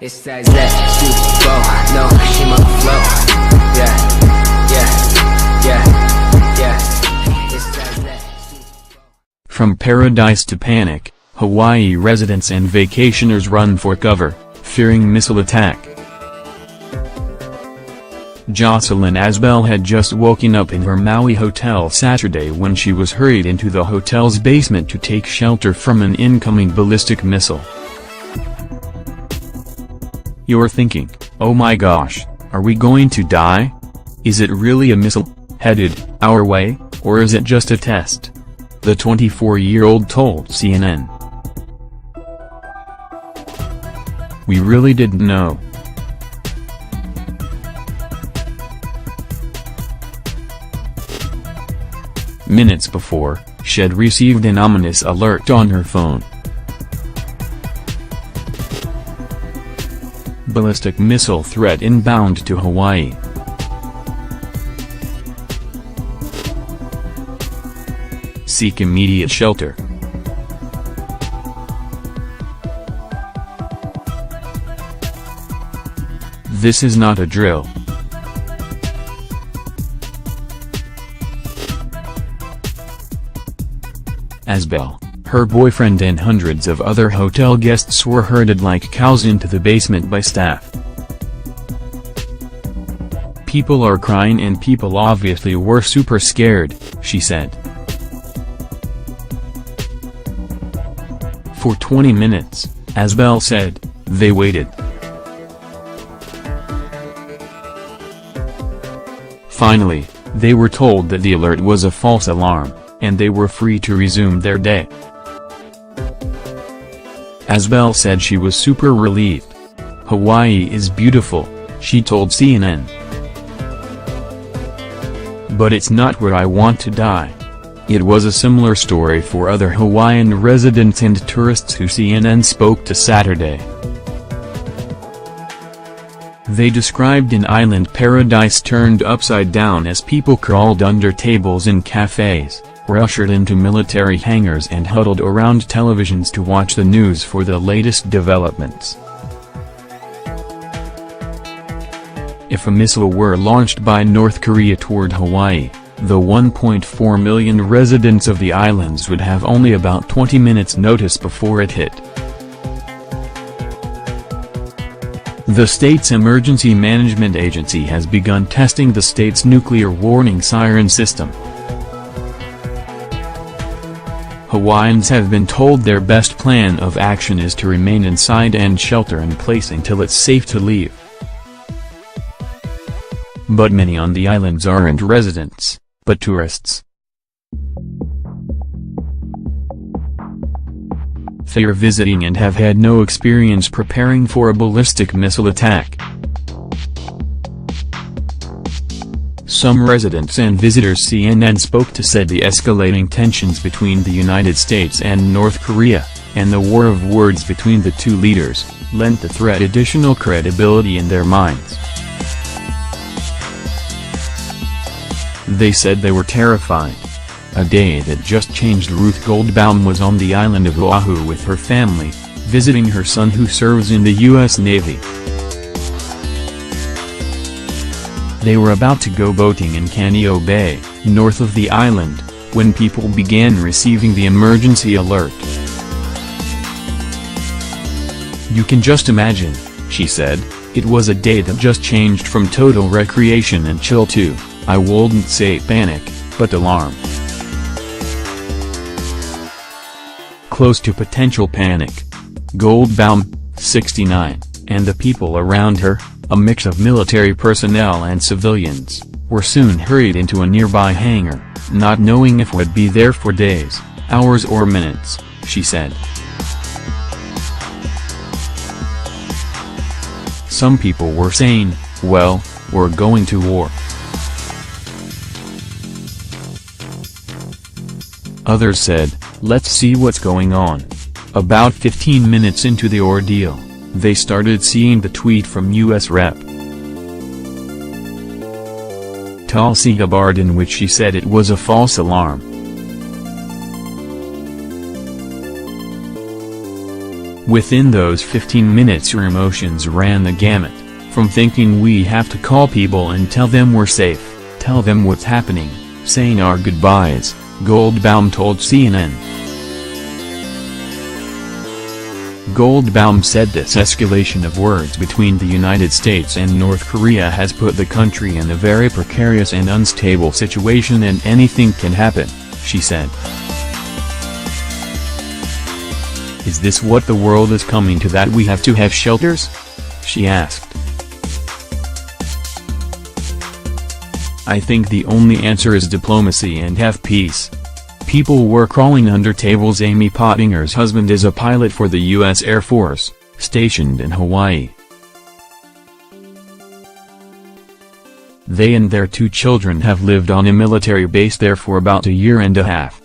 It's that super no, she my flow. Yeah, yeah, yeah, yeah. It's that From paradise to panic, Hawaii residents and vacationers run for cover, fearing missile attack. Jocelyn Asbel had just woken up in her Maui hotel Saturday when she was hurried into the hotel's basement to take shelter from an incoming ballistic missile. You're thinking, oh my gosh, are we going to die? Is it really a missile headed our way, or is it just a test? The 24-year-old told CNN. We really didn't know. Minutes before, she'd received an ominous alert on her phone. Ballistic missile threat inbound to Hawaii. Seek immediate shelter. This is not a drill. Asbel, her boyfriend and hundreds of other hotel guests were herded like cows into the basement by staff. People are crying and people obviously were super scared, she said. For 20 minutes, Asbel said, they waited. Finally, they were told that the alert was a false alarm, and they were free to resume their day. Asbel said she was super relieved. Hawaii is beautiful, she told CNN. But it's not where I want to die. It was a similar story for other Hawaiian residents and tourists who CNN spoke to Saturday. They described an island paradise turned upside down as people crawled under tables in cafes, were ushered into military hangars and huddled around televisions to watch the news for the latest developments. If a missile were launched by North Korea toward Hawaii, the 1.4 million residents of the islands would have only about 20 minutes notice before it hit. The state's Emergency Management Agency has begun testing the state's nuclear warning siren system. Hawaiians have been told their best plan of action is to remain inside and shelter in place until it's safe to leave. But many on the islands aren't residents, but tourists. They are visiting and have had no experience preparing for a ballistic missile attack. Some residents and visitors CNN spoke to said the escalating tensions between the United States and North Korea, and the war of words between the two leaders, lent the threat additional credibility in their minds. They said they were terrified. A day that just changed. Ruth Goldbaum was on the island of Oahu with her family, visiting her son who serves in the U.S. Navy. They were about to go boating in Kaneohe Bay, north of the island, when people began receiving the emergency alert. You can just imagine, she said, it was a day that just changed from total recreation and chill to, I wouldn't say panic, but alarm. Close to potential panic. Goldbaum, 69, and the people around her, a mix of military personnel and civilians, were soon hurried into a nearby hangar, not knowing if would be there for days, hours or minutes, she said. Some people were saying, well, we're going to war. Others said, let's see what's going on. About 15 minutes into the ordeal, they started seeing the tweet from U.S. Rep. Tulsi Gabbard in which she said it was a false alarm. Within those 15 minutes her emotions ran the gamut, from thinking we have to call people and tell them we're safe, tell them what's happening, saying our goodbyes, Goldbaum told CNN. Goldbaum said this escalation of words between the United States and North Korea has put the country in a very precarious and unstable situation and anything can happen, she said. Is this what the world is coming to, that we have to have shelters? She asked. I think the only answer is diplomacy and have peace. People were crawling under tables. Amy Pottinger's husband is a pilot for the U.S. Air Force, stationed in Hawaii. They and their 2 children have lived on a military base there for about a year and a half.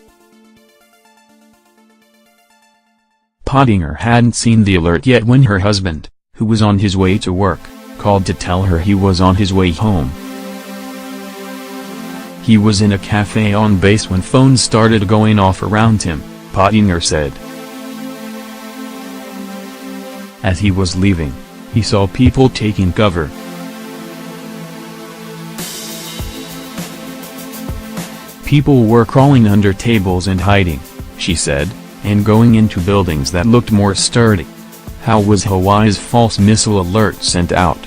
Pottinger hadn't seen the alert yet when her husband, who was on his way to work, called to tell her he was on his way home. He was in a cafe on base when phones started going off around him, Pottinger said. As he was leaving, he saw people taking cover. People were crawling under tables and hiding, she said, and going into buildings that looked more sturdy. How was Hawaii's false missile alert sent out?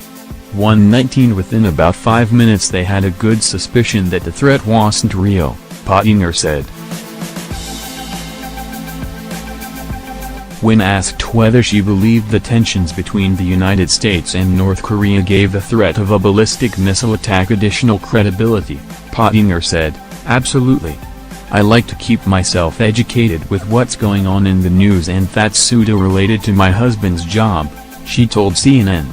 1:19 Within about 5 minutes they had a good suspicion that the threat wasn't real, Pottinger said. When asked whether she believed the tensions between the United States and North Korea gave the threat of a ballistic missile attack additional credibility, Pottinger said, absolutely. I like to keep myself educated with what's going on in the news, and that's pseudo-related to my husband's job, she told CNN.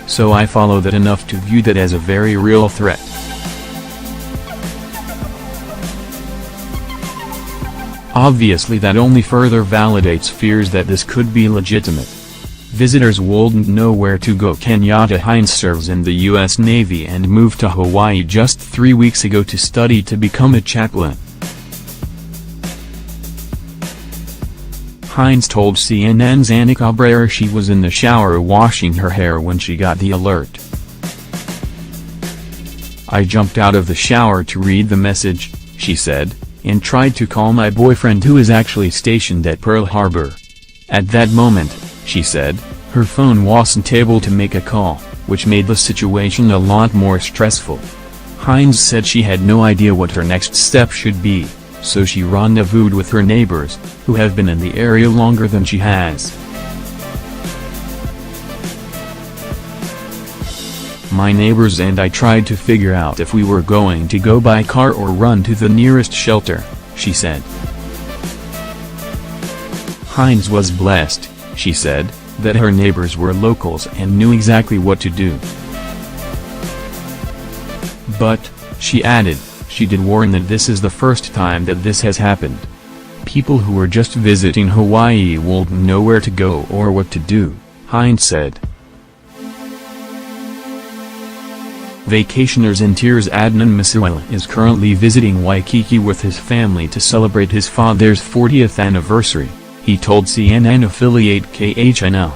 So I follow that enough to view that as a very real threat. Obviously that only further validates fears that this could be legitimate. Visitors wouldn't know where to go. Kenyatta Hines serves in the U.S. Navy and moved to Hawaii just 3 weeks ago to study to become a chaplain. Hines told CNN's Anna Cabrera she was in the shower washing her hair when she got the alert. I jumped out of the shower to read the message, she said, and tried to call my boyfriend who is actually stationed at Pearl Harbor. At that moment, she said, her phone wasn't able to make a call, which made the situation a lot more stressful. Hines said she had no idea what her next step should be, so she rendezvoused with her neighbors, who have been in the area longer than she has. My neighbors and I tried to figure out if we were going to go by car or run to the nearest shelter, she said. Hines was blessed, she said, that her neighbors were locals and knew exactly what to do. But, she added, she did warn that this is the first time that this has happened. People who were just visiting Hawaii won't know where to go or what to do, Hines said. Vacationers in tears. Adnan Masuela is currently visiting Waikiki with his family to celebrate his father's 40th anniversary, he told CNN affiliate KHNL.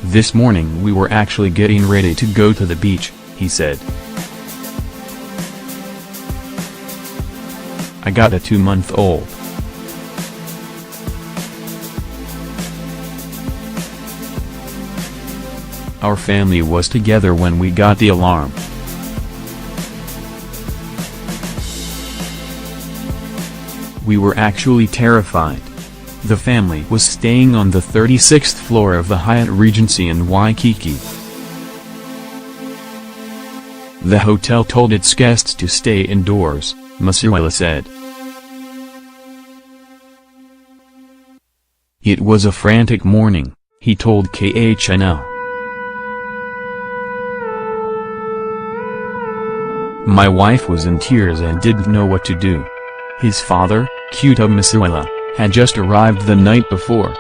This morning we were actually getting ready to go to the beach, he said. I got a 2-month-old. Our family was together when we got the alarm. We were actually terrified. The family was staying on the 36th floor of the Hyatt Regency in Waikiki. The hotel told its guests to stay indoors, Masuela said. It was a frantic morning, he told KHNL. My wife was in tears and didn't know what to do. His father, Qutub Masuela, had just arrived the night before.